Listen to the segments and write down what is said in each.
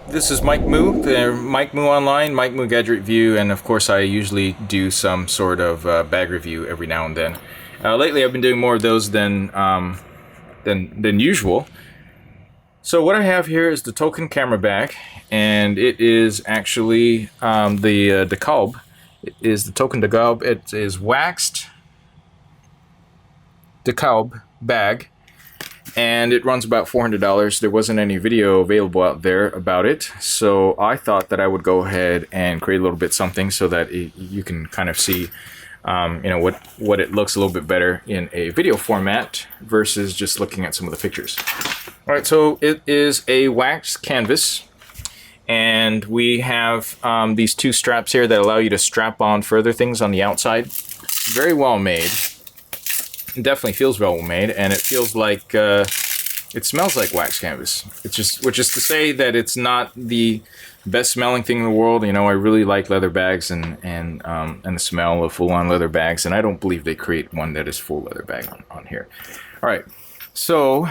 This is Mike Moo, Mike Moo Online, Mike Moo Gadget Review, and of course I usually do some sort of bag review every now and then. Lately I've been doing more of those than usual. So what I have here is the token camera bag, and it is actually the Dekalb. It is the token Dekalb. It is waxed Dekalb bag. And it runs about $400. There wasn't any video available out there about it, so I thought that I would go ahead and create a little bit something so that you can kind of see, what it looks a little bit better in a video format versus just looking at some of the pictures. All right, so it is a wax canvas, and we have these two straps here that allow you to strap on further things on the outside. Very well made. It definitely feels well made, and it feels like it smells like wax canvas. Which is to say that it's not the best smelling thing in the world. You know, I really like leather bags and the smell of full-on leather bags, and I don't believe they create one that is full leather bag on here. All right, so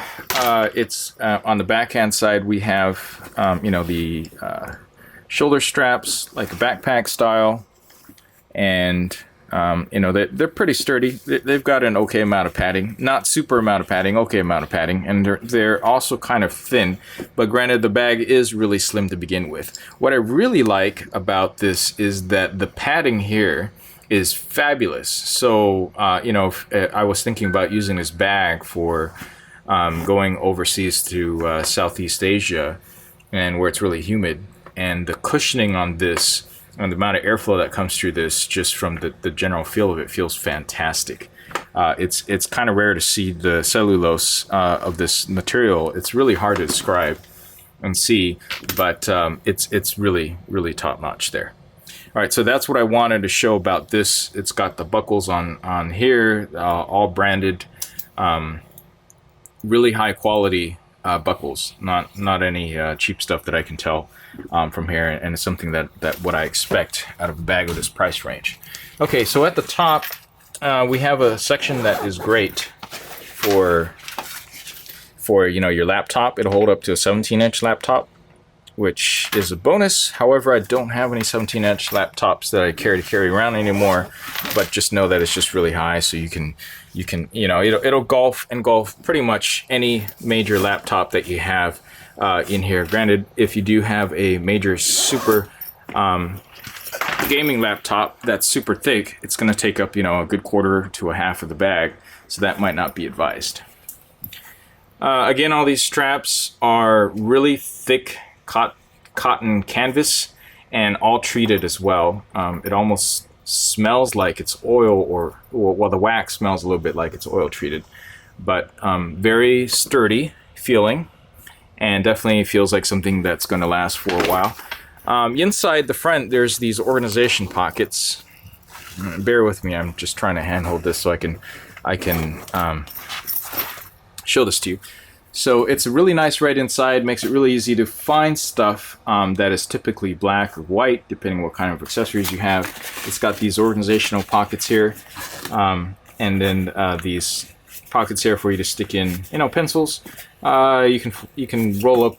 it's on the backhand side we have the shoulder straps like a backpack style, and they're pretty sturdy. They've got an okay amount of padding, not super amount of padding, okay amount of padding, and they're also kind of thin. But granted, the bag is really slim to begin with. What I really like about this is that the padding here is fabulous. So I was thinking about using this bag for going overseas to Southeast Asia, and where it's really humid, and the cushioning on this and the amount of airflow that comes through this, just from the general feel of it, feels fantastic. It's kind of rare to see the cellulose of this material. It's really hard to describe and see, but it's really, really top notch there. All right, so that's what I wanted to show about this. It's got the buckles on here, all branded, really high quality buckles, not any cheap stuff that I can tell from here, and it's something that what I expect out of a bag of this price range. Okay, so at the top we have a section that is great for your laptop. It'll hold up to a 17-inch laptop, which is a bonus. However, I don't have any 17-inch laptops that I carry around anymore, but just know that it's just really high, so you can it'll engulf pretty much any major laptop that you have in here. Granted, if you do have a major super gaming laptop that's super thick, it's going to take up a good quarter to a half of the bag, so that might not be advised. Again, all these straps are really thick cotton canvas, and all treated as well. It almost smells like it's oil, well, the wax smells a little bit like it's oil treated, but very sturdy feeling, and definitely feels like something that's going to last for a while. Inside the front, there's these organization pockets. Bear with me, I'm just trying to handhold this so I can show this to you. So it's really nice right inside, makes it really easy to find stuff that is typically black or white, depending what kind of accessories you have. It's got these organizational pockets here, and then these pockets here for you to stick in, pencils. You can roll up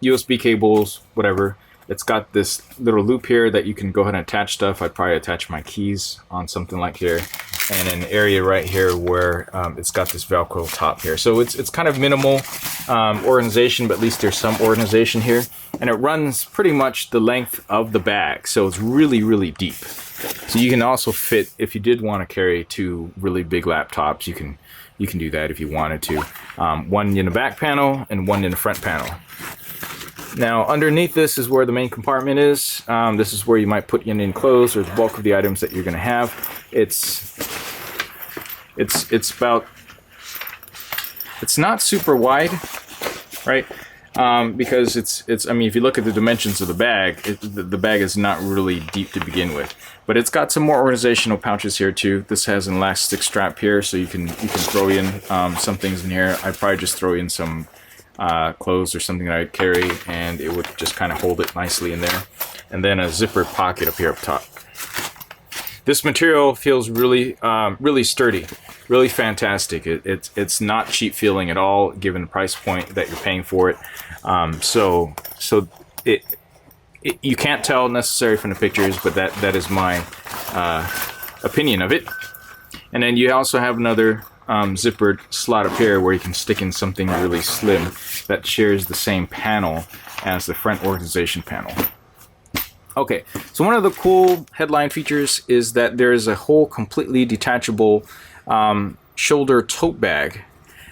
USB cables, whatever. It's got this little loop here that you can go ahead and attach stuff. I'd probably attach my keys on something like here, and an area right here where it's got this Velcro top here. So it's kind of minimal organization, but at least there's some organization here. And it runs pretty much the length of the bag, so it's really, really deep. So you can also fit, if you did want to carry two really big laptops, you can do that if you wanted to. One in the back panel and one in the front panel. Now, underneath this is where the main compartment is. This is where you might put in clothes or the bulk of the items that you're going to have. It's not super wide, right? Because I mean, if you look at the dimensions of the bag, the bag is not really deep to begin with. But it's got some more organizational pouches here too. This has an elastic strap here, so you can throw in some things in here. I'd probably just throw in some clothes or something that I'd carry, and it would just kind of hold it nicely in there. And then a zipper pocket up here up top. This material feels really, really sturdy, really fantastic. It's not cheap feeling at all, given the price point that you're paying for it. So you can't tell necessarily from the pictures, but that is my opinion of it. And then you also have another zippered slot up here where you can stick in something really slim that shares the same panel as the front organization panel. Okay, so one of the cool headline features is that there is a whole completely detachable shoulder tote bag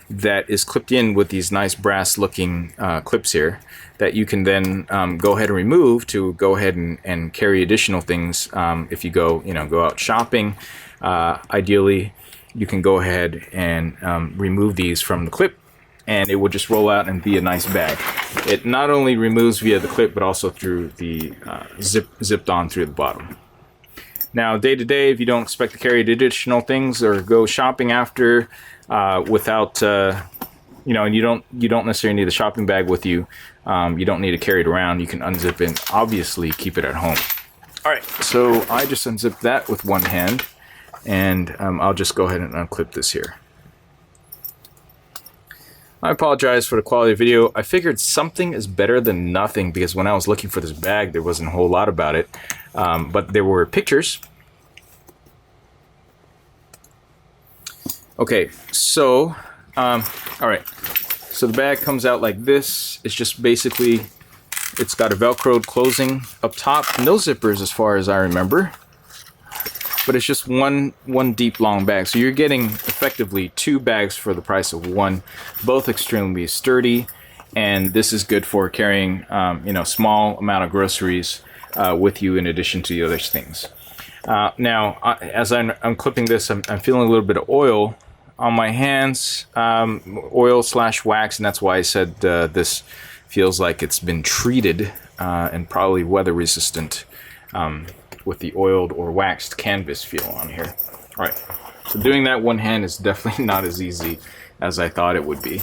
that is clipped in with these nice brass looking clips here that you can then go ahead and remove to go ahead and carry additional things if you go out shopping. Ideally, you can go ahead and remove these from the clip, and it will just roll out and be a nice bag. It not only removes via the clip, but also through the zipped on through the bottom. Now, day to day, if you don't expect to carry additional things or go shopping after without, and you don't necessarily need a shopping bag with you. You don't need to carry it around. You can unzip and obviously keep it at home. All right, so I just unzipped that with one hand, and I'll just go ahead and unclip this here. I apologize for the quality of the video. I figured something is better than nothing because when I was looking for this bag, there wasn't a whole lot about it. But there were pictures. Okay, so, all right. So the bag comes out like this. It's just basically, it's got a Velcroed closing up top. No zippers as far as I remember. But it's just one deep long bag. So you're getting effectively 2 bags for the price of 1, both extremely sturdy, and this is good for carrying small amount of groceries with you in addition to the other things. Now, as I'm clipping this, I'm feeling a little bit of oil on my hands, oil/wax, and that's why I said this feels like it's been treated and probably weather resistant. With the oiled or waxed canvas feel on here. All right, so doing that one hand is definitely not as easy as I thought it would be.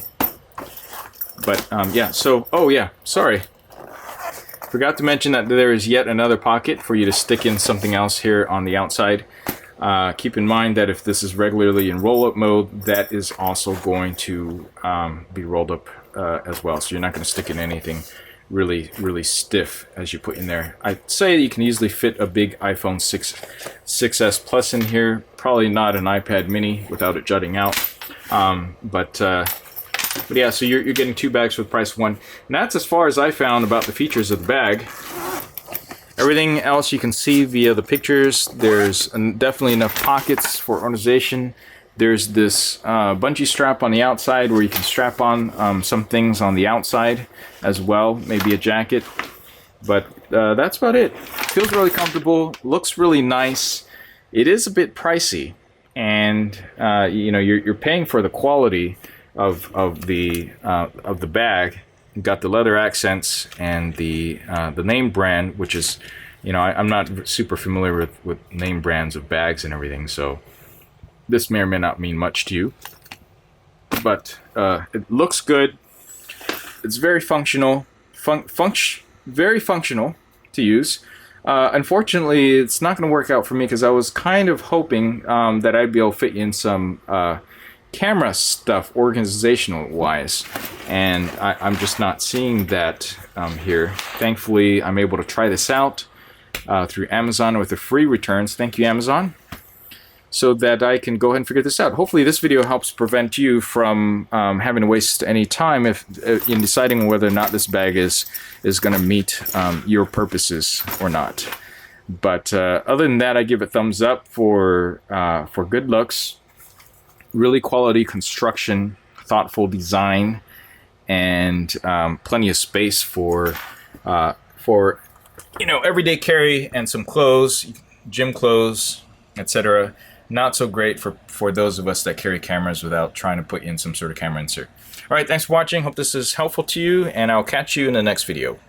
But yeah, so, oh yeah, sorry. Forgot to mention that there is yet another pocket for you to stick in something else here on the outside. Keep in mind that if this is regularly in roll-up mode, that is also going to be rolled up as well. So you're not going to stick in anything really stiff as you put in there. I'd say you can easily fit a big iPhone 6s Plus in here. Probably not an iPad mini without it jutting out. But yeah, so you're getting 2 bags for the price of 1. And that's as far as I found about the features of the bag. Everything else you can see via the pictures. There's definitely enough pockets for organization. There's this bungee strap on the outside where you can strap on some things on the outside as well, maybe a jacket. But that's about it. Feels really comfortable, looks really nice. It is a bit pricey, and you're paying for the quality of the bag. You've got the leather accents and the name brand, which is, I'm not super familiar with name brands of bags and everything, so this may or may not mean much to you, but it looks good. It's very functional, very functional to use. Unfortunately, it's not going to work out for me because I was kind of hoping that I'd be able to fit in some camera stuff organizational-wise, and I'm just not seeing that here. Thankfully, I'm able to try this out through Amazon with the free returns. Thank you, Amazon. So that I can go ahead and figure this out. Hopefully this video helps prevent you from having to waste any time in deciding whether or not this bag is going to meet your purposes or not. But other than that, I give it thumbs up for good looks, really quality construction, thoughtful design, and plenty of space for everyday carry and some clothes, gym clothes, etc. Not so great for those of us that carry cameras without trying to put in some sort of camera insert. All right, thanks for watching. Hope this is helpful to you, and I'll catch you in the next video.